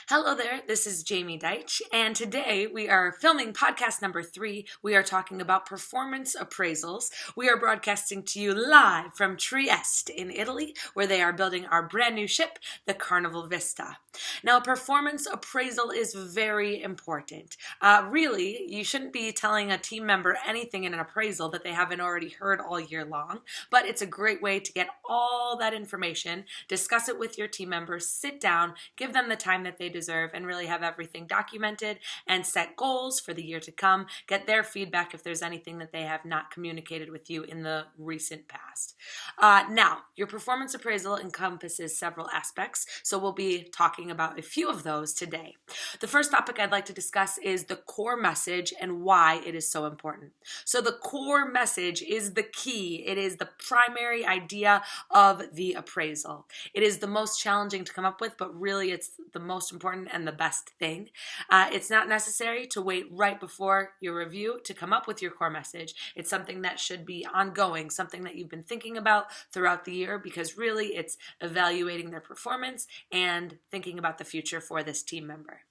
Hello there, this is Jamie Deitch, and today we are filming podcast number 3. We are talking about performance appraisals. We are broadcasting to you live from Trieste in Italy, where they are building our brand new ship, the Carnival Vista. Now, performance appraisal is very important. Really, you shouldn't be telling a team member anything in an appraisal that they haven't already heard all year long, but it's a great way to get all that information, discuss it with your team members, sit down, give them the time that they deserve, and really have everything documented and set goals for the year to come. Get their feedback if there's anything that they have not communicated with you in the recent past. Now, your performance appraisal encompasses several aspects, so we'll be talking about a few of those today. The first topic I'd like to discuss is the core message and why it is so important. So the core message is the key. It is the primary idea of the appraisal. It is the most challenging to come up with, but really it's the most important and the best thing. It's not necessary to wait right before your review to come up with your core message. It's something that should be ongoing, something that you've been thinking about throughout the year, because really it's evaluating their performance and thinking about the future for this team member.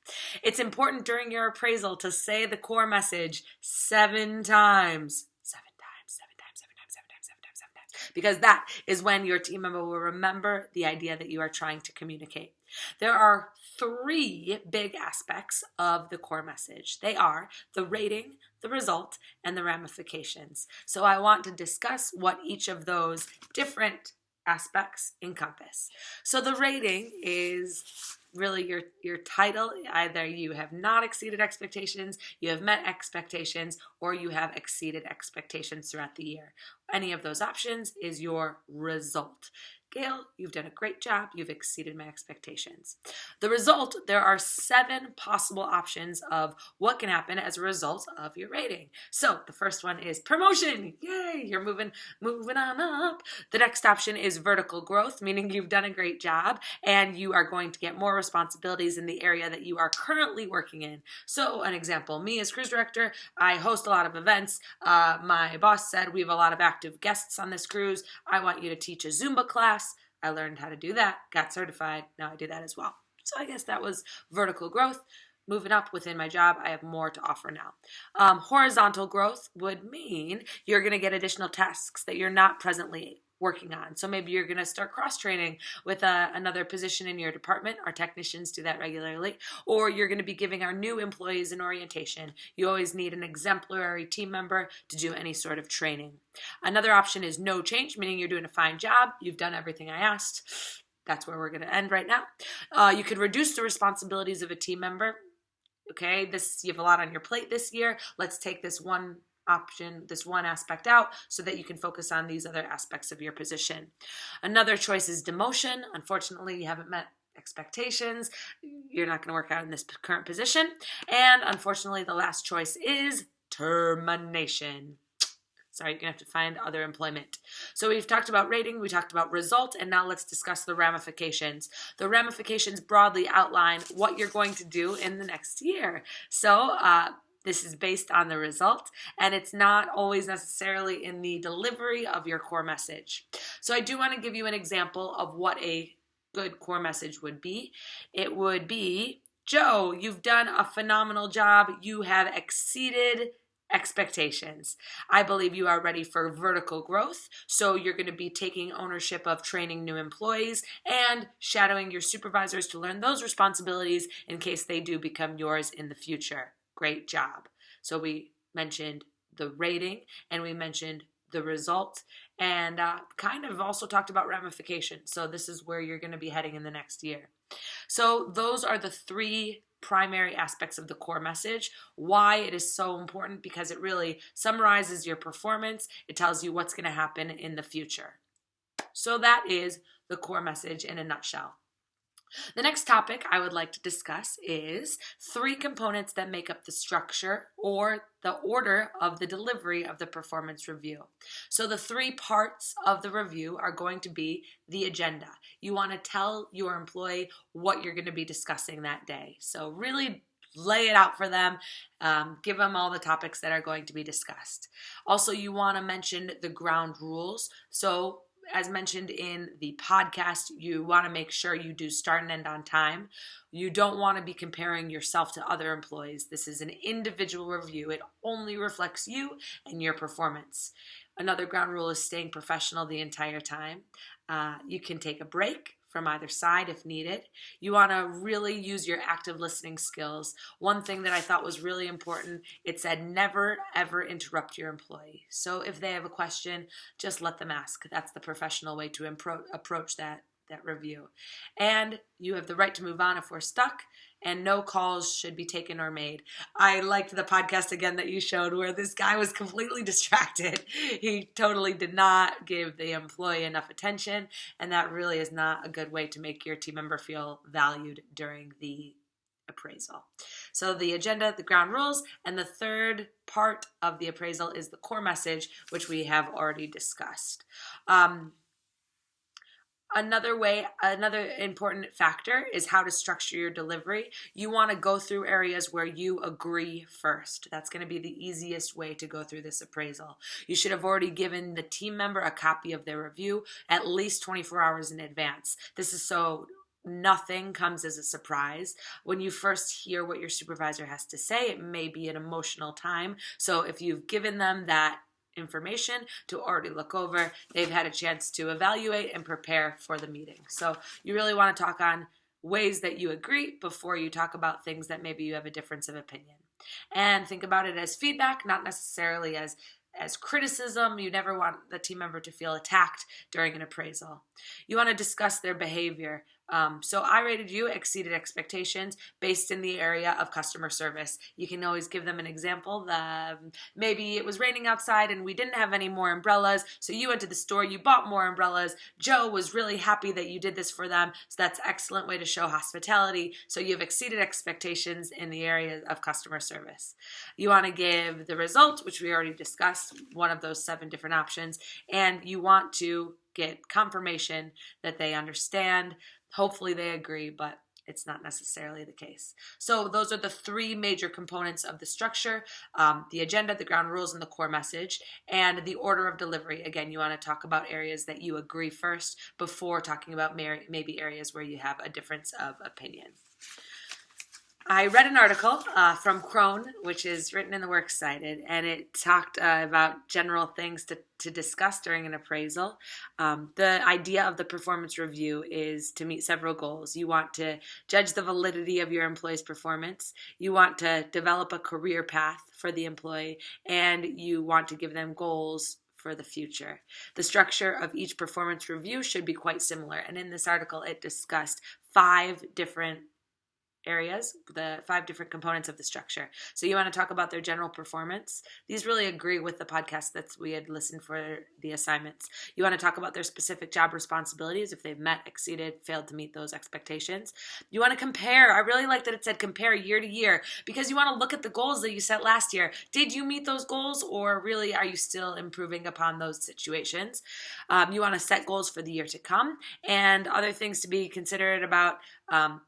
It's important during your appraisal to say the core message 7 times. Because that is when your team member will remember the idea that you are trying to communicate. There are 3 big aspects of the core message. They are the rating, the result, and the ramifications. So I want to discuss what each of those different aspects encompass. So the rating is really your title. Either you have not exceeded expectations, you have met expectations, or you have exceeded expectations throughout the year. Any of those options is your result. Gail, you've done a great job. You've exceeded my expectations. The result, there are 7 possible options of what can happen as a result of your rating. So the first one is promotion. Yay, you're moving on up. The next option is vertical growth, meaning you've done a great job and you are going to get more responsibilities in the area that you are currently working in. So an example, me as cruise director, I host a lot of events. My boss said we have a lot of active guests on this cruise. I want you to teach a Zumba class. I learned how to do that, got certified, now I do that as well. So I guess that was vertical growth. Moving up within my job, I have more to offer now. Horizontal growth would mean you're going to get additional tasks that you're not presently working on. So maybe you're going to start cross-training with another position in your department. Our technicians do that regularly. Or you're going to be giving our new employees an orientation. You always need an exemplary team member to do any sort of training. Another option is no change, meaning you're doing a fine job. You've done everything I asked. That's where we're going to end right now. You could reduce the responsibilities of a team member. Okay, you have a lot on your plate this year. Let's take this one option, this one aspect out so that you can focus on these other aspects of your position. Another choice is demotion. Unfortunately, you haven't met expectations. You're not going to work out in this current position. And unfortunately, the last choice is termination. Sorry, you're going to have to find other employment. So we've talked about rating, we talked about result, and now let's discuss the ramifications. The ramifications broadly outline what you're going to do in the next year. So this is based on the result, and it's not always necessarily in the delivery of your core message. So I do want to give you an example of what a good core message would be. It would be, Joe, you've done a phenomenal job. You have exceeded expectations. I believe you are ready for vertical growth, so you're going to be taking ownership of training new employees and shadowing your supervisors to learn those responsibilities in case they do become yours in the future. Great job. So we mentioned the rating and we mentioned the result and kind of also talked about ramifications. So this is where you're going to be heading in the next year. So those are the 3 primary aspects of the core message. Why it is so important, because it really summarizes your performance. It tells you what's going to happen in the future. So that is the core message in a nutshell. The next topic I would like to discuss is 3 components that make up the structure or the order of the delivery of the performance review. So the 3 parts of the review are going to be the agenda. You want to tell your employee what you're going to be discussing that day. So really lay it out for them, give them all the topics that are going to be discussed. Also, you want to mention the ground rules. So as mentioned in the podcast, you want to make sure you do start and end on time. You don't want to be comparing yourself to other employees. This is an individual review. It only reflects you and your performance. Another ground rule is staying professional the entire time. You can take a break from either side if needed. You want to really use your active listening skills. One thing that I thought was really important, it said never ever interrupt your employee. So if they have a question, just let them ask. That's the professional way to approach that review. And you have the right to move on if we're stuck, and no calls should be taken or made. I liked the podcast again that you showed where this guy was completely distracted. He totally did not give the employee enough attention, and that really is not a good way to make your team member feel valued during the appraisal. So the agenda, the ground rules, and the third part of the appraisal is the core message, which we have already discussed. Another important factor is how to structure your delivery. You want to go through areas where you agree first. That's going to be the easiest way to go through this appraisal. You should have already given the team member a copy of their review at least 24 hours in advance. This is so nothing comes as a surprise. When you first hear what your supervisor has to say, it may be an emotional time. So if you've given them that information to already look over, they've had a chance to evaluate and prepare for the meeting. So you really want to talk on ways that you agree before you talk about things that maybe you have a difference of opinion. And think about it as feedback, not necessarily as criticism. You never want the team member to feel attacked during an appraisal. You want to discuss their behavior. So I rated you exceeded expectations based in the area of customer service. You can always give them an example. Maybe it was raining outside and we didn't have any more umbrellas, so you went to the store, you bought more umbrellas. Joe was really happy that you did this for them, so that's an excellent way to show hospitality. So you've exceeded expectations in the area of customer service. You want to give the result, which we already discussed, one of those 7 different options, and you want to get confirmation that they understand. Hopefully they agree, but it's not necessarily the case. So those are the 3 major components of the structure: the agenda, the ground rules, and the core message, and the order of delivery. Again, you want to talk about areas that you agree first before talking about maybe areas where you have a difference of opinion. I read an article from Crone, which is written in the Works Cited, and it talked about general things to discuss during an appraisal. The idea of the performance review is to meet several goals. You want to judge the validity of your employee's performance. You want to develop a career path for the employee, and you want to give them goals for the future. The structure of each performance review should be quite similar, and in this article it discussed 5 different areas, the 5 different components of the structure. So you want to talk about their general performance. These really agree with the podcast that we had listened for the assignments. You want to talk about their specific job responsibilities, if they've met, exceeded, failed to meet those expectations. You want to compare. I really like that it said compare year to year, because you want to look at the goals that you set last year. Did you meet those goals, or really are you still improving upon those situations? You want to set goals for the year to come, and other things to be considerate about.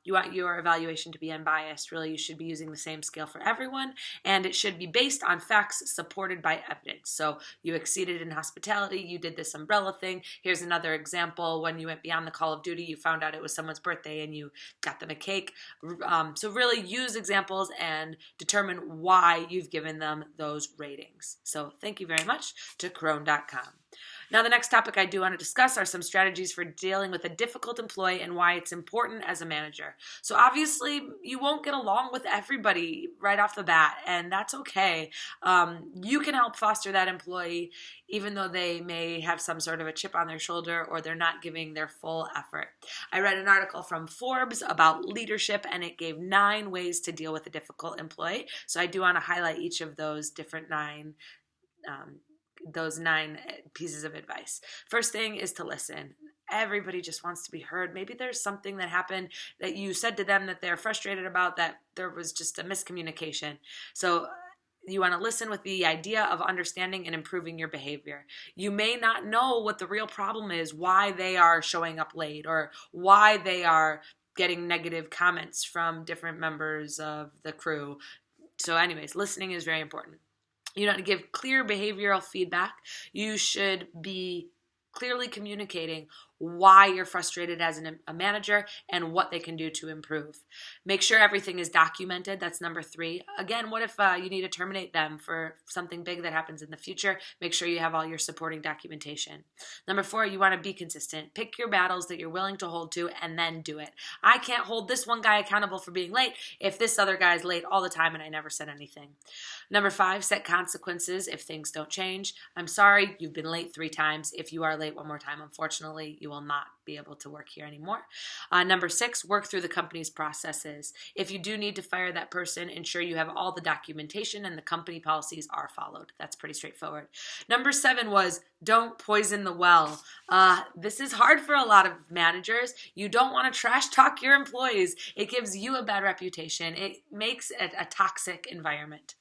You want your evaluation to be unbiased. Really, you should be using the same scale for everyone, and it should be based on facts supported by evidence. So you exceeded in hospitality, you did this umbrella thing. Here's another example: when you went beyond the call of duty, you found out it was someone's birthday and you got them a cake. So really use examples and determine why you've given them those ratings. So thank you very much to Crone.com. Now, the next topic I do want to discuss are some strategies for dealing with a difficult employee and why it's important as a manager. So obviously, you won't get along with everybody right off the bat, and that's okay. You can help foster that employee even though they may have some sort of a chip on their shoulder or they're not giving their full effort. I read an article from Forbes about leadership, and it gave 9 ways to deal with a difficult employee. So I do want to highlight each of those different 9 pieces of advice. First thing is to listen. Everybody just wants to be heard. Maybe there's something that happened that you said to them that they're frustrated about, that there was just a miscommunication. So you want to listen with the idea of understanding and improving your behavior. You may not know what the real problem is, why they are showing up late, or why they are getting negative comments from different members of the crew. So anyways, listening is very important. You want to give clear behavioral feedback. You should be clearly communicating why you're frustrated as a manager and what they can do to improve. Make sure everything is documented. That's number 3. Again, what if you need to terminate them for something big that happens in the future? Make sure you have all your supporting documentation. Number 4, you want to be consistent. Pick your battles that you're willing to hold to and then do it. I can't hold this one guy accountable for being late if this other guy is late all the time and I never said anything. Number 5, set consequences if things don't change. I'm sorry, you've been late 3 times. If you are late one more time, unfortunately, you will not be able to work here anymore. Number 6, work through the company's processes. If you do need to fire that person, ensure you have all the documentation and the company policies are followed. That's pretty straightforward. Number 7 was don't poison the well. This is hard for a lot of managers. You don't want to trash talk your employees. It gives you a bad reputation. It makes it a toxic environment.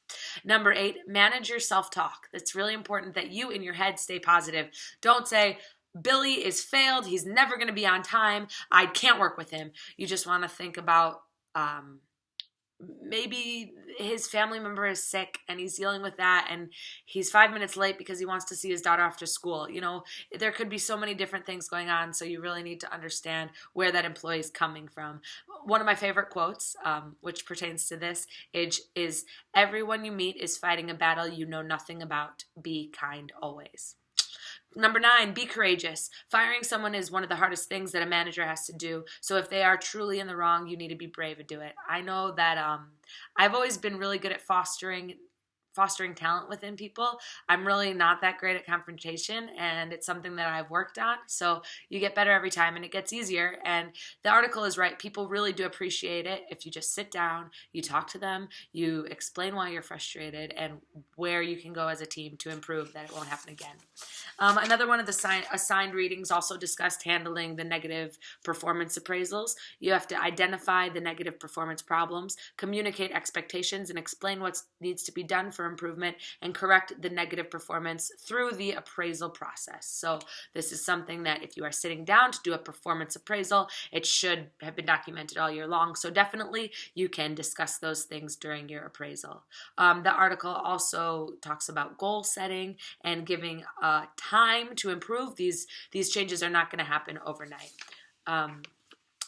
Number 8, manage your self-talk. It's really important that you in your head stay positive. Don't say, Billy is failed. He's never going to be on time. I can't work with him. You just want to think about maybe his family member is sick and he's dealing with that and he's 5 minutes late because he wants to see his daughter after school. You know, there could be so many different things going on, so you really need to understand where that employee is coming from. One of my favorite quotes, which pertains to this, is everyone you meet is fighting a battle you know nothing about. Be kind always. Number 9, be courageous. Firing someone is one of the hardest things that a manager has to do. So if they are truly in the wrong, you need to be brave and do it. I know that I've always been really good at fostering talent within people. I'm really not that great at confrontation, and it's something that I've worked on. So you get better every time and it gets easier. And the article is right. People really do appreciate it if you just sit down, you talk to them, you explain why you're frustrated and where you can go as a team to improve that it won't happen again. Another one of the assigned readings also discussed handling the negative performance appraisals. You have to identify the negative performance problems, communicate expectations, and explain what needs to be done for improvement, and correct the negative performance through the appraisal process. So this is something that if you are sitting down to do a performance appraisal, it should have been documented all year long. So definitely you can discuss those things during your appraisal. The article also talks about goal setting and giving time to improve. These changes are not going to happen overnight.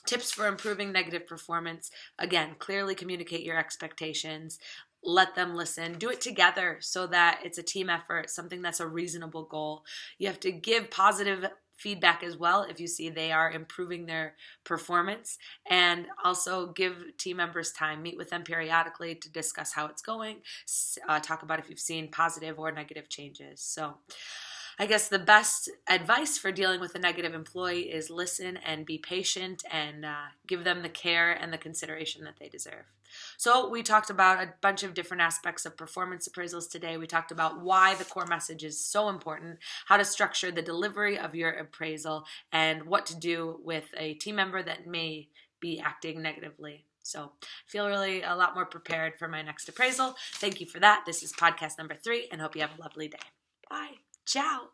Tips for improving negative performance. Again, clearly communicate your expectations. Let them listen. Do it together so that it's a team effort, something that's a reasonable goal. You have to give positive feedback as well if you see they are improving their performance, and also give team members time. Meet with them periodically to discuss how it's going. Talk about if you've seen positive or negative changes. So I guess the best advice for dealing with a negative employee is listen and be patient and give them the care and the consideration that they deserve. So we talked about a bunch of different aspects of performance appraisals today. We talked about why the core message is so important, how to structure the delivery of your appraisal, and what to do with a team member that may be acting negatively. So I feel really a lot more prepared for my next appraisal. Thank you for that. This is podcast number 3, and hope you have a lovely day. Bye. Ciao.